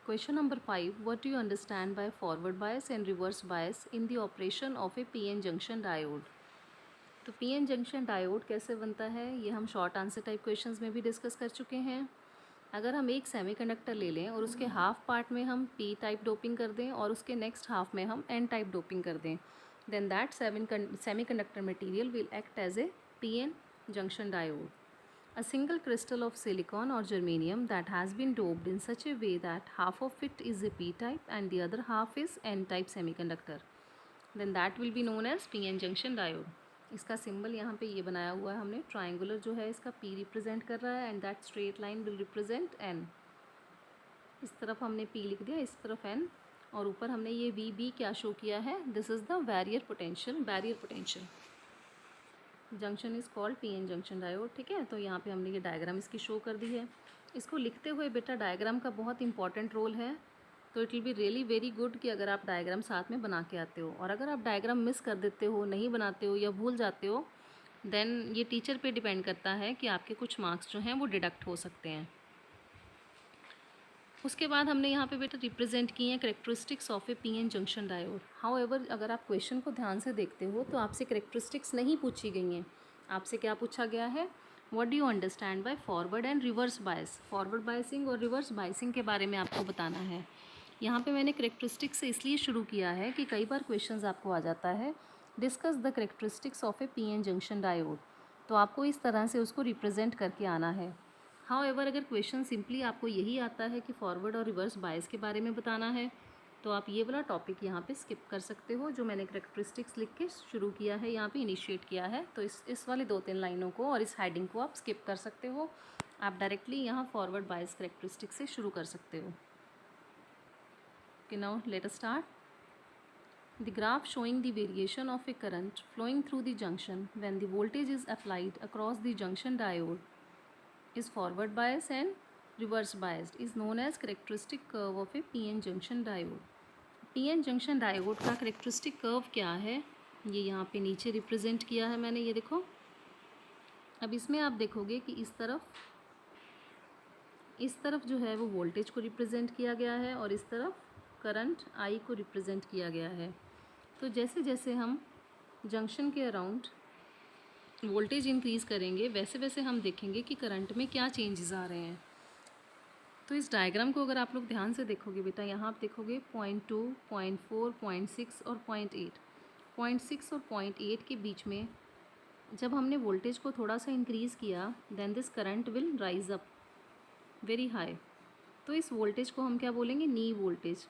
Question number 5. What do you understand by forward bias and reverse bias in the operation of a PN junction diode? तो PN junction diode कैसे बनता है ये हम short answer type questions में भी discuss कर चुके हैं। अगर हम एक सेमीकंडक्टर ले लें और उसके हाफ पार्ट में हम P टाइप डोपिंग कर दें और उसके नेक्स्ट हाफ में हम N टाइप डोपिंग कर दें, then that semiconductor material will act as a PN junction diode. A single crystal of silicon or germanium that has been doped in such a way that half of it is a p-type and the other half is n-type semiconductor, then that will be known as PN junction diode. इसका symbol यहाँ पे ये बनाया हुआ है हमने, triangular जो है इसका P रिप्रेजेंट कर रहा है and that straight line will represent N. इस तरफ हमने P लिख दिया, इस तरफ N, और ऊपर हमने ये VB क्या शो किया है, this is the barrier potential. Junction is called PN junction diode. ठीक है, तो यहाँ पे हमने ये डायग्राम इसकी शो कर दी है. इसको लिखते हुए बेटा डायग्राम का बहुत इंपॉर्टेंट रोल है, तो it will be really very good कि अगर आप डायग्राम साथ में बना के आते हो, और अगर आप डायग्राम मिस कर देते हो, नहीं बनाते हो या भूल जाते हो, देन ये टीचर पे डिपेंड करता है कि आपके कुछ मार्क्स जो हैं वो डिडक्ट हो सकते हैं. उसके बाद हमने यहाँ पे बेटा रिप्रेजेंट किए हैं characteristics of A PN junction diode. However अगर आप क्वेश्चन को ध्यान से देखते हो तो आपसे करेक्टरिस्टिक्स नहीं पूछी गई हैं. आपसे क्या पूछा गया है, what do you understand by forward and reverse bias. Forward biasing और रिवर्स बायसिंग के बारे में आपको बताना है. यहाँ पे मैंने करेक्टरिस्टिक्स से इसलिए शुरू किया है कि कई बार क्वेश्चंस आपको आ जाता है, discuss the characteristics of A PN junction diode, तो आपको इस तरह से उसको रिप्रेजेंट करके आना है. हाउएवर अगर क्वेश्चन सिंपली आपको यही आता है कि फॉरवर्ड और रिवर्स बायस के बारे में बताना है, तो आप ये वाला टॉपिक यहाँ पे स्किप कर सकते हो, जो मैंने करेक्टरिस्टिक्स लिख के शुरू किया है, यहाँ पे इनिशिएट किया है. तो इस वाले 2-3 लाइनों को और इस हेडिंग को आप स्किप कर सकते हो. आप डायरेक्टली यहाँ फॉरवर्ड बायस करेक्टरिस्टिक्स से शुरू कर सकते हो. Okay, now let us start. The graph showing the variation of a current flowing through the junction when the voltage is applied across the junction diode is forward biased and reverse biased is known as characteristic curve of a PN junction diode. PN junction diode का characteristic curve क्या है, ये यहाँ पे नीचे represent किया है मैंने, ये देखो. अब इसमें आप देखोगे कि इस तरफ जो है वो वोल्टेज को रिप्रेजेंट किया गया है और इस तरफ करंट I को रिप्रेजेंट किया गया है. तो जैसे जैसे हम जंक्शन के अराउंड वोल्टेज इंक्रीज़ करेंगे, वैसे वैसे हम देखेंगे कि करंट में क्या चेंजेस आ रहे हैं. तो इस डायग्राम को अगर आप लोग ध्यान से देखोगे बेटा, यहाँ आप देखोगे 0.2, 0.4, 0.6 और 0.8. 0.6 और 0.8 के बीच में जब हमने वोल्टेज को थोड़ा सा इंक्रीज़ किया, then this current will rise up very high. तो इस वोल्टेज को हम क्या बोलेंगे, नी वोल्टेज.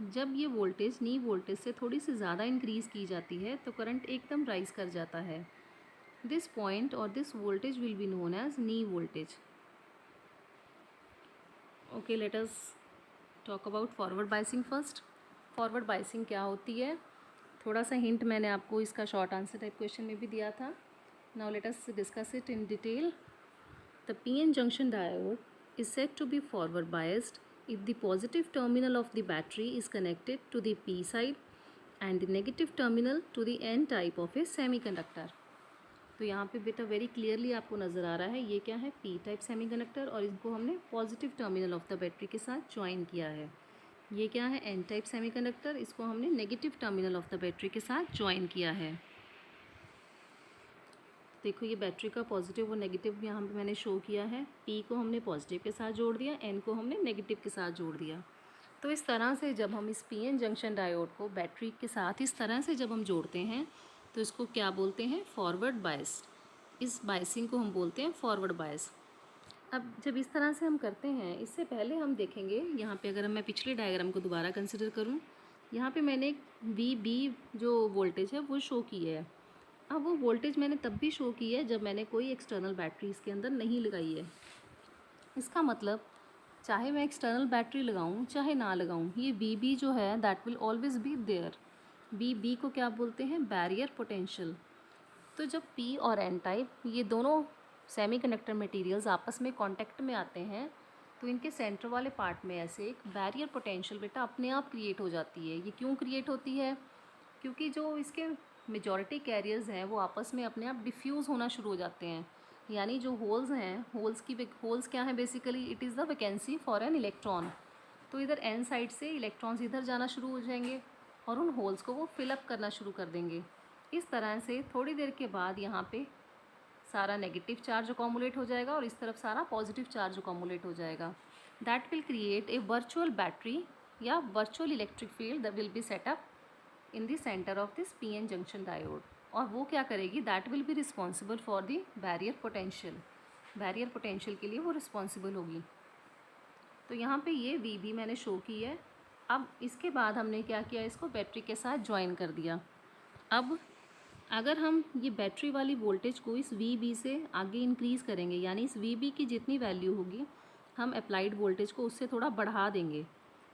जब ये वोल्टेज नी वोल्टेज से थोड़ी सी ज़्यादा इंक्रीज़ की जाती है तो करंट एकदम राइज कर जाता है. दिस पॉइंट और this voltage will be known as knee voltage. Okay, let us talk about forward biasing first. Forward biasing क्या होती है, थोड़ा सा हिंट मैंने आपको इसका शॉर्ट आंसर टाइप क्वेश्चन में भी दिया था. Now let us discuss it in detail. The PN junction diode is said to be forward biased if the positive terminal of the battery is connected to the P side and the negative terminal to the N type of a semiconductor. तो यहाँ पे बेटा very clearly आपको नज़र आ रहा है ये क्या है, P टाइप सेमीकंडक्टर, और इसको हमने positive terminal of the battery के साथ ज्वाइन किया है. ये क्या है, N टाइप सेमीकंडक्टर, इसको हमने negative terminal of the battery के साथ ज्वाइन किया है. देखो ये बैटरी का पॉजिटिव और नेगेटिव यहाँ पे मैंने शो किया है. P को हमने पॉजिटिव के साथ जोड़ दिया, N को हमने नेगेटिव के साथ जोड़ दिया. तो इस तरह से जब हम इस PN जंक्शन डायोड को बैटरी के साथ इस तरह से जब हम जोड़ते हैं तो इसको क्या बोलते हैं, फॉरवर्ड बायस. इस बायसिंग को हम बोलते हैं फॉरवर्ड बायस. अब जब इस तरह से हम करते हैं, इससे पहले हम देखेंगे यहाँ पे, अगर मैं पिछले डायग्राम को दोबारा कंसिडर करूँ, यहाँ पे मैंने एक VB जो वोल्टेज है वो शो की है. अब वो वोल्टेज मैंने तब भी शो की है जब मैंने कोई एक्सटर्नल बैटरी इसके अंदर नहीं लगाई है. इसका मतलब चाहे मैं एक्सटर्नल बैटरी लगाऊं चाहे ना लगाऊं, ये VB जो है that will always be there. VB को क्या बोलते हैं, बैरियर पोटेंशियल. तो जब P और N टाइप ये दोनों सेमीकंडक्टर मटेरियल्स आपस में कांटेक्ट में आते हैं तो इनके सेंटर वाले पार्ट में ऐसे एक बैरियर पोटेंशियल बेटा अपने आप क्रिएट हो जाती है. ये क्यों क्रिएट होती है, क्योंकि जो इसके मेजॉरिटी कैरियर्स हैं वो आपस में अपने आप डिफ्यूज़ होना शुरू हो जाते हैं. यानी जो होल्स हैं, होल्स क्या है basically, it is the vacancy for an electron. तो इधर एन साइड से इलेक्ट्रॉन्स इधर जाना शुरू हो जाएंगे और उन होल्स को वो फिलअप करना शुरू कर देंगे। इस तरह से थोड़ी देर के बाद यहाँ पे सारा नेगेटिव चार्ज अकोमुलेट हो जाएगा और इस तरफ सारा पॉजिटिव चार्ज अकोमुलेट हो जाएगा। That will create a virtual battery या virtual electric field that will be setup in the centre of this PN junction diode. और वो क्या करेगी, that will be responsible for the barrier potential. Barrier potential के लिए वो responsible होगी। तो यहाँ पे ये वी बी मैंने शो की है। अब इसके बाद हमने क्या किया, इसको बैटरी के साथ ज्वाइन कर दिया। अब अगर हम ये बैटरी वाली वोल्टेज को इस वी बी से आगे इंक्रीज़ करेंगे, यानी इस वी बी की जितनी वैल्यू होगी हम अप्लाइड वोल्टेज को उससे थोड़ा बढ़ा देंगे,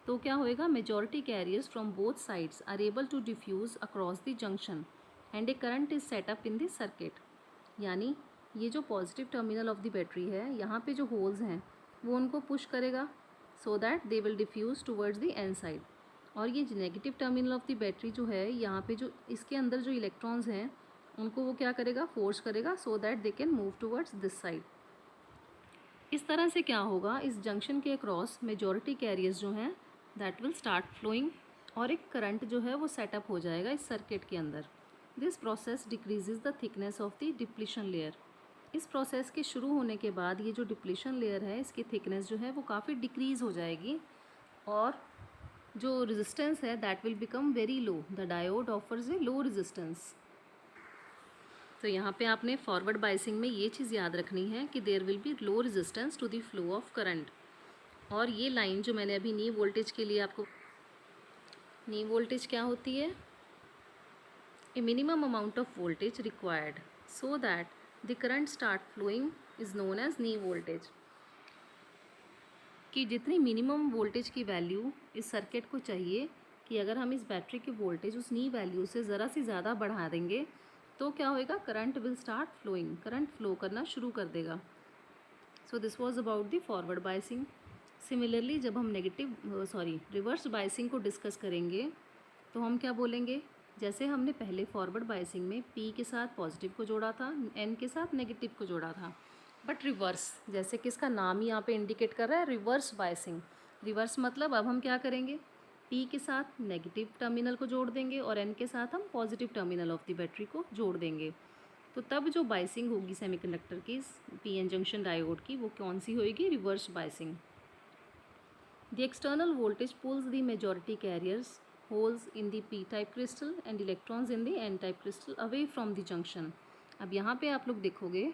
तो क्या होएगा, majority carriers from both sides are able to diffuse across the junction and a current is set up in the circuit. यानी ये जो positive terminal of the battery है, यहाँ पे जो होल्स हैं वो उनको पुश करेगा so that they will diffuse towards the N side. और ये negative terminal of the battery जो है, यहाँ पे जो इसके अंदर जो इलेक्ट्रॉन्स हैं उनको वो क्या करेगा, फोर्स करेगा so that they can move towards this side. इस तरह से क्या होगा, इस जंक्शन के अक्रॉस मेजॉरिटी कैरियर्स जो हैं दैट विल स्टार्ट फ्लोइंग और एक करंट जो है वो सेटअप हो जाएगा इस सर्किट के अंदर। This process decreases the thickness of the depletion layer. इस प्रोसेस के शुरू होने के बाद ये जो डिप्लीशन लेयर है इसकी थिकनेस जो है वो काफ़ी डिक्रीज़ हो जाएगी और जो रेजिस्टेंस है that will become very low. The diode offers A low resistance. तो यहाँ पे आपने फॉरवर्ड बायसिंग में ये चीज़ याद रखनी है कि there will be low resistance to the flow of current. और ये लाइन जो मैंने अभी नी वोल्टेज के लिए आपको, नी वोल्टेज क्या होती है, a minimum amount of voltage required so that the current start flowing is known as knee voltage. कि जितनी मिनिमम वोल्टेज की वैल्यू इस सर्किट को चाहिए कि अगर हम इस बैटरी की वोल्टेज उस नी वैल्यू से ज़रा सी ज़्यादा बढ़ा देंगे तो क्या होएगा, current will start flowing, current flow करना शुरू कर देगा। So this was about the forward biasing. Similarly जब हम रिवर्स बायसिंग को डिस्कस करेंगे तो हम क्या बोलेंगे, जैसे हमने पहले फॉरवर्ड बायसिंग में P के साथ पॉजिटिव को जोड़ा था, N के साथ नेगेटिव को जोड़ा था, बट रिवर्स, जैसे कि इसका नाम ही यहाँ पे इंडिकेट कर रहा है रिवर्स बायसिंग। रिवर्स मतलब अब हम क्या करेंगे, P के साथ नेगेटिव टर्मिनल को जोड़ देंगे और N के साथ हम positive terminal of the battery को जोड़ देंगे। तो तब जो बायसिंग होगी सेमीकंडक्टर की पीएन जंक्शन डायोड की, वो कौन सी होएगी, reverse biasing. The external voltage pulls the majority carriers holes in the P type crystal and electrons in the N type crystal away from the junction. अब यहाँ पे आप लोग देखोगे,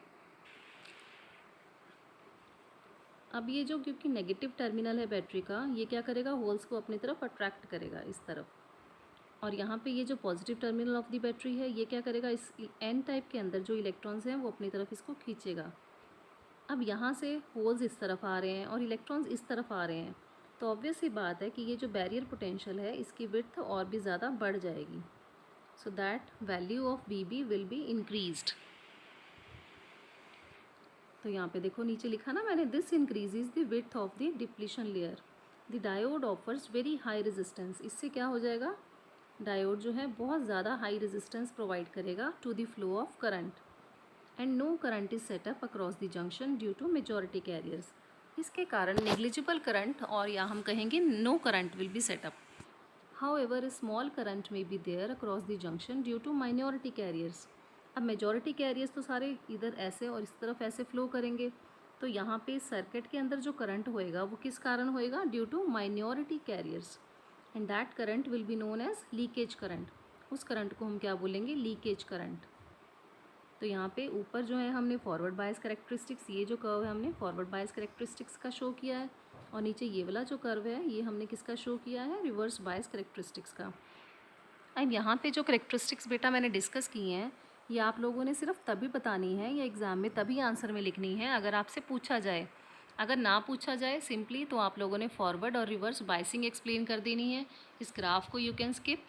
अब ये जो क्योंकि नेगेटिव टर्मिनल है बैटरी का, ये क्या करेगा, होल्स को अपनी तरफ अट्रैक्ट करेगा इस तरफ, और यहाँ पे ये जो positive terminal of the battery है ये क्या करेगा, इस एन टाइप के अंदर जो इलेक्ट्रॉन्स हैं वो अपनी तरफ इसको खींचेगा। अब यहाँ से होल्स इस तरफ आ रहे हैं और इलेक्ट्रॉन्स इस तरफ आ रहे हैं, तो ऑब्वियस ही बात है कि ये जो बैरियर पोटेंशियल है इसकी विड्थ और भी ज़्यादा बढ़ जाएगी। So that value of V B will be increased. तो यहाँ पे देखो नीचे लिखा ना मैंने, this increases the width of the depletion layer. The diode offers very high resistance. इससे क्या हो जाएगा, डायोड जो है बहुत ज़्यादा हाई रेजिस्टेंस प्रोवाइड करेगा to the flow of current and no current is set up across the junction due to majority carriers. इसके कारण नेग्लिजिबल करंट और या हम कहेंगे no current will be setup. However a small current may be there across the junction due to minority carriers. अब majority carriers तो सारे इधर ऐसे और इस तरफ ऐसे फ्लो करेंगे, तो यहाँ पे सर्किट के अंदर जो करंट होएगा वो किस कारण होएगा, due to minority carriers, and that current will be known as leakage current. उस करंट को हम क्या बोलेंगे, लीकेज करंट। तो यहाँ पे ऊपर जो है हमने फॉरवर्ड बायस करेक्टरिस्टिक्स, ये जो कर्व है हमने फॉरवर्ड बायस करेक्टरिस्टिक्स का शो किया है, और नीचे ये वाला जो कर्व है ये हमने किसका शो किया है, रिवर्स बायस करेक्टरिस्टिक्स का। अब यहाँ पे जो करेक्टरिस्टिक्स बेटा मैंने डिस्कस की हैं ये आप लोगों ने सिर्फ तभी बतानी है या एग्ज़ाम में तभी आंसर में लिखनी है अगर आपसे पूछा जाए। अगर ना पूछा जाए सिंपली तो आप लोगों ने फॉरवर्ड और रिवर्स बायसिंग एक्सप्लेन कर देनी है। इस ग्राफ को यू कैन स्किप,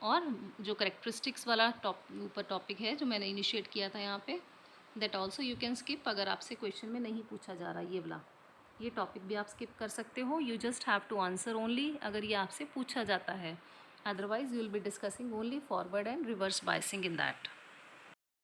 और जो करेक्टरिस्टिक्स वाला ऊपर टॉपिक है जो मैंने इनिशिएट किया था यहाँ पे, that also you can skip. अगर आपसे क्वेश्चन में नहीं पूछा जा रहा ये वाला, ये टॉपिक भी आप स्किप कर सकते हो। You just have to answer only अगर ये आपसे पूछा जाता है, otherwise you will be discussing only forward and reverse biasing in that.